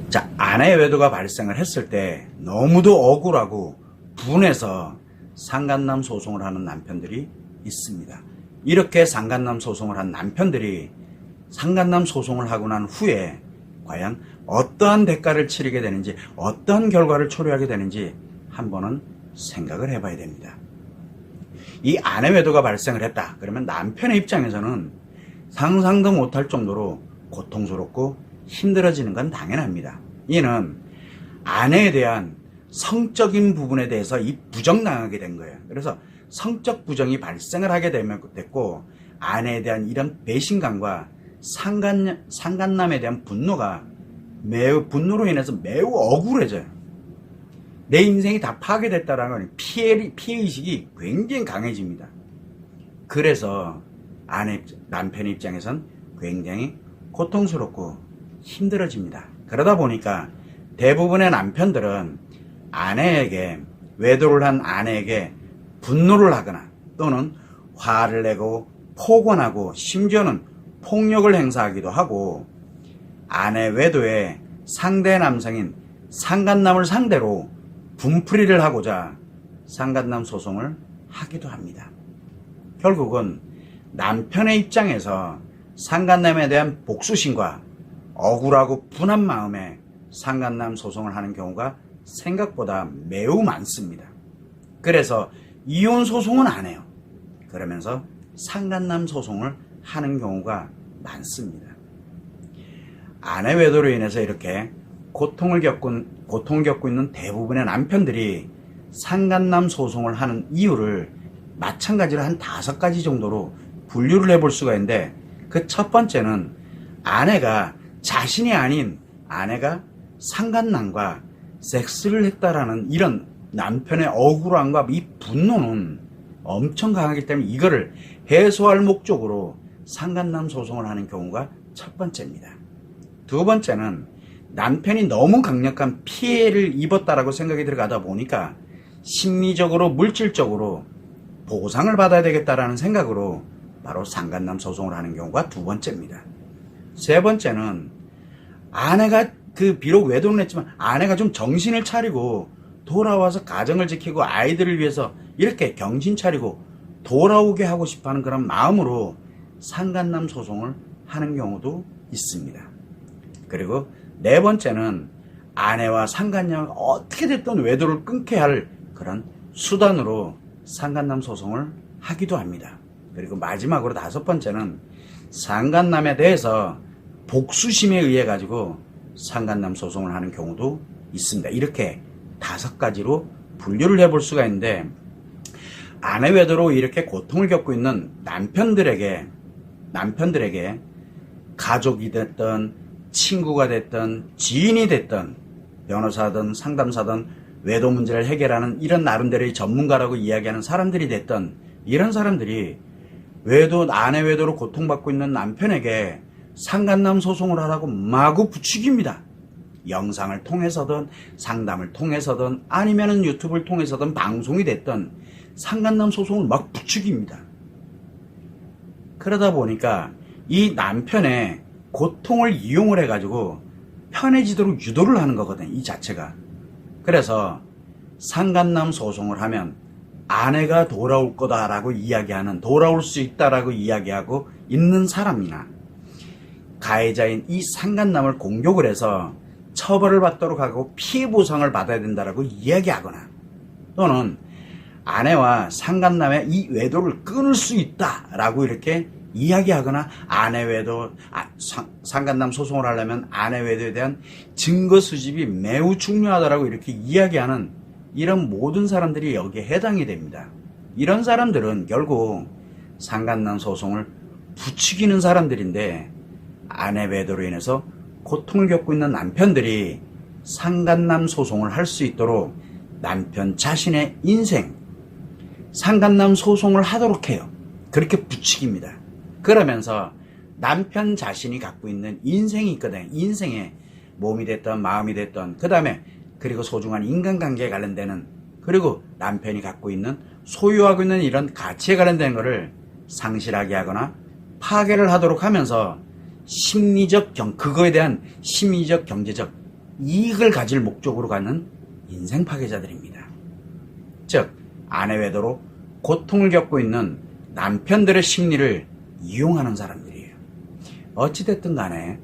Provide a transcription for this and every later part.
자, 아내 외도가 발생을 했을 때 너무도 억울하고 분해서 상간남 소송을 하는 남편들이 있습니다. 이렇게 상간남 소송을 한 남편들이 상간남 소송을 하고 난 후에 과연 어떠한 대가를 치르게 되는지, 어떠한 결과를 초래하게 되는지 한 번은 생각을 해봐야 됩니다. 이 아내 외도가 발생을 했다. 그러면 남편의 입장에서는 상상도 못할 정도로 고통스럽고 힘들어지는 건 당연합니다. 이는 아내에 대한 성적인 부분에 대해서 이 부정당하게 된 거예요. 그래서 성적 부정이 발생을 하게 됐고, 아내에 대한 이런 배신감과 상간남에 대한 분노로 인해서 매우 억울해져요. 내 인생이 다 파괴됐다라는 피해의식이 굉장히 강해집니다. 그래서 남편의 입장에선 굉장히 고통스럽고 힘들어집니다. 그러다 보니까 대부분의 남편들은 외도를 한 아내에게 분노를 하거나 또는 화를 내고 폭언하고 심지어는 폭력을 행사하기도 하고, 아내 외도에 상대 남성인 상간남을 상대로 분풀이를 하고자 상간남 소송을 하기도 합니다. 결국은 남편의 입장에서 상간남에 대한 복수심과 억울하고 분한 마음에 상간남 소송을 하는 경우가 생각보다 매우 많습니다. 그래서 이혼 소송은 안 해요. 그러면서 상간남 소송을 하는 경우가 많습니다. 아내 외도로 인해서 이렇게 고통을 겪고 있는 대부분의 남편들이 상간남 소송을 하는 이유를 마찬가지로 한 5가지 정도로 분류를 해볼 수가 있는데, 그 첫 번째는 아내가 자신이 아닌 아내가 상간남과 섹스를 했다라는 이런 남편의 억울함과 이 분노는 엄청 강하기 때문에 이거를 해소할 목적으로 상간남 소송을 하는 경우가 첫 번째입니다. 두 번째는 남편이 너무 강력한 피해를 입었다라고 생각이 들어가다 보니까 심리적으로 물질적으로 보상을 받아야 되겠다라는 생각으로 바로 상간남 소송을 하는 경우가 두 번째입니다. 세 번째는 아내가 비록 외도는 했지만 아내가 좀 정신을 차리고 돌아와서 가정을 지키고 아이들을 위해서 이렇게 정신 차리고 돌아오게 하고 싶어하는 그런 마음으로 상간남 소송을 하는 경우도 있습니다. 그리고 네 번째는 아내와 상간남을 어떻게 됐든 외도를 끊게 할 그런 수단으로 상간남 소송을 하기도 합니다. 그리고 마지막으로 5번째는 상간남에 대해서 복수심에 의해 가지고 상간남 소송을 하는 경우도 있습니다. 이렇게 5가지로 분류를 해볼 수가 있는데, 아내 외도로 이렇게 고통을 겪고 있는 남편들에게 가족이 됐든 친구가 됐든 지인이 됐든 변호사든 상담사든 외도 문제를 해결하는 이런 나름대로의 전문가라고 이야기하는 사람들이 됐든, 이런 사람들이 아내 외도로 고통받고 있는 남편에게 상간남 소송을 하라고 마구 부추깁니다. 영상을 통해서든 상담을 통해서든 아니면은 유튜브를 통해서든 방송이 됐든 상간남 소송을 막 부추깁니다. 그러다 보니까 이 남편의 고통을 이용을 해가지고 편해지도록 유도를 하는 거거든요, 이 자체가. 그래서 상간남 소송을 하면 아내가 돌아올 거다라고 돌아올 수 있다라고 이야기하고 있는 사람이나 가해자인 이 상간남을 공격을 해서 처벌을 받도록 하고 피해 보상을 받아야 된다라고 이야기하거나, 또는 아내와 상간남의 이 외도를 끊을 수 있다라고 이렇게 이야기하거나, 상간남 소송을 하려면 아내 외도에 대한 증거 수집이 매우 중요하다라고 이렇게 이야기하는 이런 모든 사람들이 여기에 해당이 됩니다. 이런 사람들은 결국 상간남 소송을 부추기는 사람들인데, 아내 외도로 인해서 고통을 겪고 있는 남편들이 상간남 소송을 할 수 있도록 남편 자신의 인생, 상간남 소송을 하도록 해요. 그렇게 부추깁니다. 그러면서 남편 자신이 갖고 있는 인생이 있거든요. 인생에 몸이 됐든 마음이 됐든, 그리고 소중한 인간관계에 관련되는, 그리고 남편이 갖고 있는 소유하고 있는 이런 가치에 관련된 거를 상실하게 하거나 파괴를 하도록 하면서 그거에 대한 심리적, 경제적 이익을 가질 목적으로 가는 인생 파괴자들입니다. 즉, 아내 외도로 고통을 겪고 있는 남편들의 심리를 이용하는 사람들이에요. 어찌됐든 간에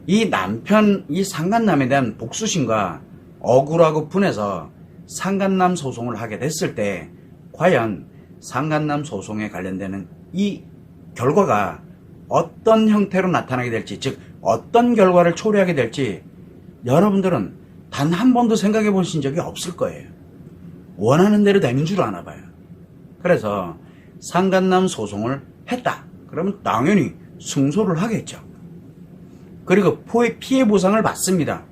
이 상간남에 대한 복수심과 억울하고 분해서 상간남 소송을 하게 됐을 때 과연 상간남 소송에 관련되는 이 결과가 어떤 형태로 나타나게 될지, 즉 어떤 결과를 초래하게 될지 여러분들은 단 한 번도 생각해 보신 적이 없을 거예요. 원하는 대로 되는 줄 아나 봐요. 그래서 상간남 소송을 했다. 그러면 당연히 승소를 하겠죠. 그리고 피해 보상을 받습니다.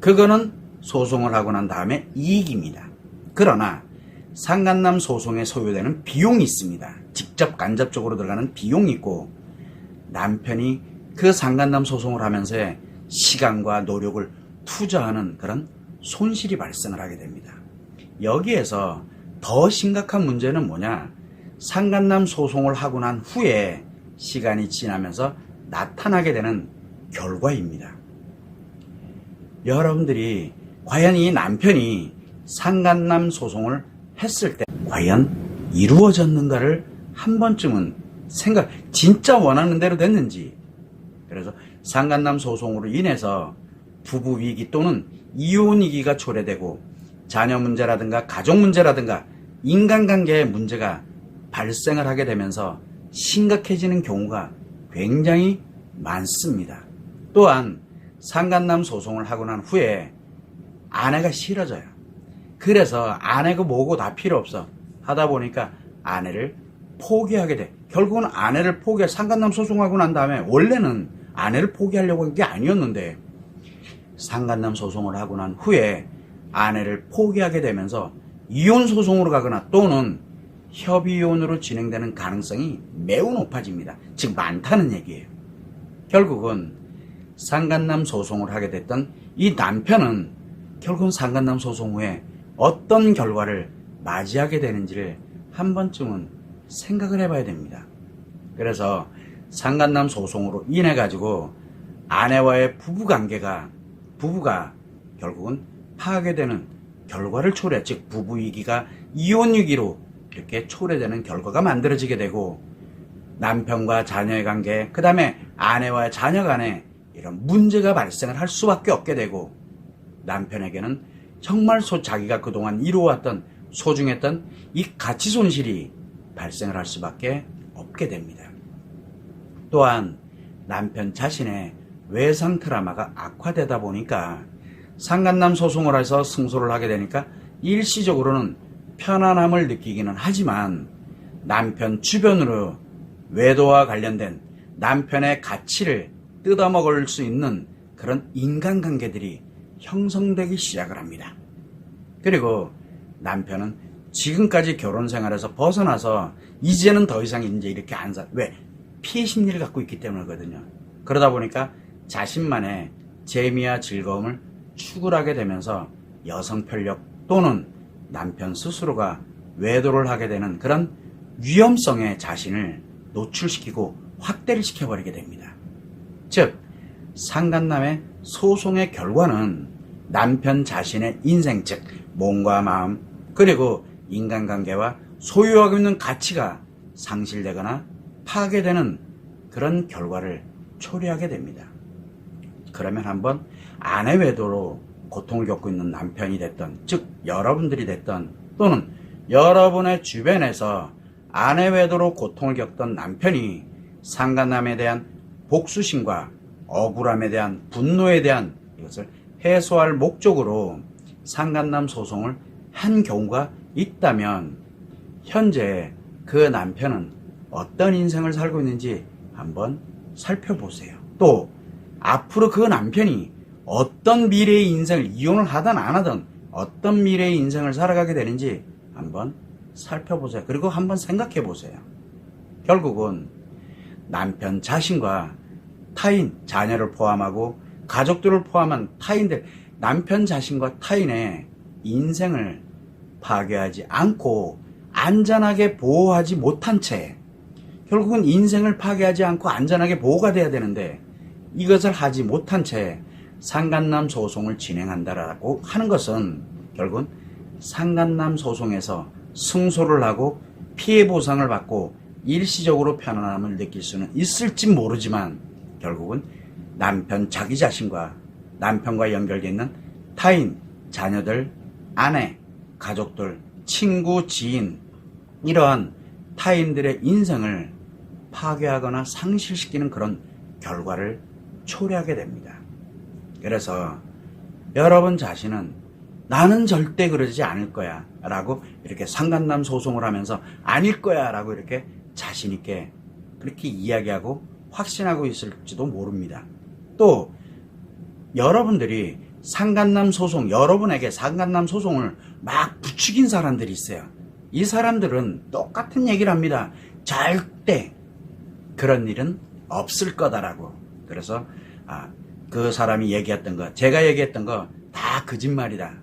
그거는 소송을 하고 난 다음에 이익입니다. 그러나 상간남 소송에 소요되는 비용이 있습니다. 직접 간접적으로 들어가는 비용이 있고, 남편이 그 상간남 소송을 하면서의 시간과 노력을 투자하는 그런 손실이 발생을 하게 됩니다. 여기에서 더 심각한 문제는 뭐냐? 상간남 소송을 하고 난 후에 시간이 지나면서 나타나게 되는 결과입니다. 여러분들이 과연 이 남편이 상간남 소송을 했을 때 과연 이루어졌는가를 한 번쯤은 진짜 원하는 대로 됐는지. 그래서 상간남 소송으로 인해서 부부 위기 또는 이혼 위기가 초래되고 자녀 문제라든가 가족 문제라든가 인간관계의 문제가 발생을 하게 되면서 심각해지는 경우가 굉장히 많습니다. 또한 상간남 소송을 하고 난 후에 아내가 싫어져요. 그래서 아내가 뭐고 다 필요 없어 하다 보니까 아내를 포기하게 돼. 결국은 아내를 상간남 소송하고 난 다음에 원래는 아내를 포기하려고 한 게 아니었는데 상간남 소송을 하고 난 후에 아내를 포기하게 되면서 이혼 소송으로 가거나 또는 협의이혼으로 진행되는 가능성이 매우 높아집니다. 즉 많다는 얘기예요. 결국은 상간남 소송을 하게 됐던 이 남편은 결국은 상간남 소송 후에 어떤 결과를 맞이하게 되는지를 한 번쯤은 생각을 해봐야 됩니다. 그래서 상간남 소송으로 인해 가지고 아내와의 부부가 결국은 파괴되는 결과를 즉 부부 위기가 이혼 위기로 이렇게 초래되는 결과가 만들어지게 되고, 남편과 자녀의 관계, 그 다음에 아내와 자녀 간에 이런 문제가 발생을 할 수밖에 없게 되고, 남편에게는 정말 자기가 그동안 이루어왔던 소중했던 이 가치 손실이 발생을 할 수밖에 없게 됩니다. 또한 남편 자신의 외상 트라우마가 악화되다 보니까 상간남 소송을 해서 승소를 하게 되니까 일시적으로는 편안함을 느끼기는 하지만 남편 주변으로 외도와 관련된 남편의 가치를 뜯어먹을 수 있는 그런 인간관계들이 형성되기 시작을 합니다. 그리고 남편은 지금까지 결혼 생활에서 벗어나서 이제는 더 이상 이렇게 왜? 피해 심리를 갖고 있기 때문이거든요. 그러다 보니까 자신만의 재미와 즐거움을 추구하게 되면서 여성 편력 또는 남편 스스로가 외도를 하게 되는 그런 위험성에 자신을 노출시키고 확대를 시켜버리게 됩니다. 즉, 상간남의 소송의 결과는 남편 자신의 인생, 즉 몸과 마음 그리고 인간관계와 소유하고 있는 가치가 상실되거나 파괴되는 그런 결과를 초래하게 됩니다. 그러면 한번 아내 외도로 고통을 겪고 있는 남편이 됐던, 즉 여러분들이 됐던, 또는 여러분의 주변에서 아내 외도로 고통을 겪던 남편이 상간남에 대한 복수심과 억울함에 대한 분노에 대한 이것을 해소할 목적으로 상간남 소송을 한 경우가 있다면 현재 그 남편은 어떤 인생을 살고 있는지 한번 살펴보세요. 또 앞으로 그 남편이 어떤 미래의 인생을, 이혼을 하든 안 하든 어떤 미래의 인생을 살아가게 되는지 한번 살펴보세요. 그리고 한번 생각해 보세요. 결국은 남편 자신과 타인, 자녀를 포함하고 가족들을 포함한 타인들, 남편 자신과 타인의 인생을 파괴하지 않고 안전하게 보호하지 못한 채, 결국은 인생을 파괴하지 않고 안전하게 보호가 돼야 되는데 이것을 하지 못한 채 상간남 소송을 진행한다라고 하는 것은 결국은 상간남 소송에서 승소를 하고 피해 보상을 받고 일시적으로 편안함을 느낄 수는 있을지 모르지만 결국은 남편, 자기 자신과 남편과 연결되어 있는 타인, 자녀들, 아내, 가족들, 친구, 지인 이러한 타인들의 인생을 파괴하거나 상실시키는 그런 결과를 초래하게 됩니다. 그래서 여러분 자신은 나는 절대 그러지 않을 거야 라고 이렇게 상간남 소송을 하면서 아닐 거야 라고 이렇게 자신있게 그렇게 이야기하고 확신하고 있을지도 모릅니다. 또 여러분들이 상간남 소송, 여러분에게 상간남 소송을 막 부추긴 사람들이 있어요. 이 사람들은 똑같은 얘기를 합니다. 절대 그런 일은 없을 거다라고. 그래서 그 사람이 얘기했던 거, 제가 얘기했던 거 다 거짓말이다.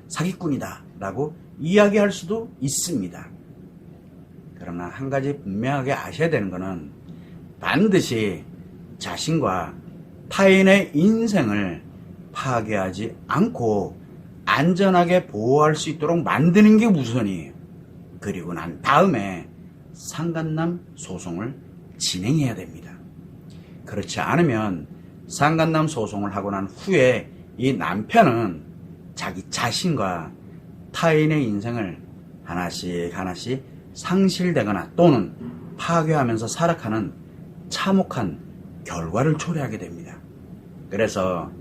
사기꾼이다 라고 이야기할 수도 있습니다. 그러나 한 가지 분명하게 아셔야 되는 거는 반드시 자신과 타인의 인생을 파괴하지 않고 안전하게 보호할 수 있도록 만드는 게 우선이에요. 그리고 난 다음에 상간남 소송을 진행해야 됩니다. 그렇지 않으면 상간남 소송을 하고 난 후에 이 남편은 자기 자신과 타인의 인생을 하나씩 하나씩 상실되거나 또는 파괴하면서 살아가는 참혹한 결과를 초래하게 됩니다. 그래서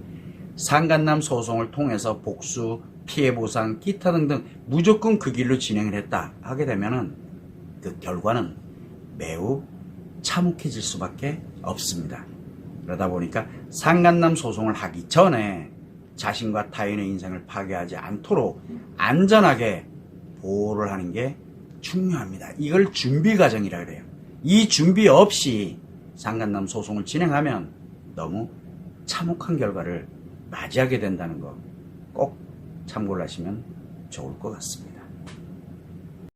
상간남 소송을 통해서 복수, 피해 보상, 기타 등등 무조건 그 길로 진행을 했다 하게 되면은 그 결과는 매우 참혹해질 수밖에 없습니다. 그러다 보니까 상간남 소송을 하기 전에 자신과 타인의 인생을 파괴하지 않도록 안전하게 보호를 하는 게 중요합니다. 이걸 준비 과정이라 그래요. 이 준비 없이 상간남 소송을 진행하면 너무 참혹한 결과를 맞이하게 된다는 거 꼭 참고를 하시면 좋을 것 같습니다.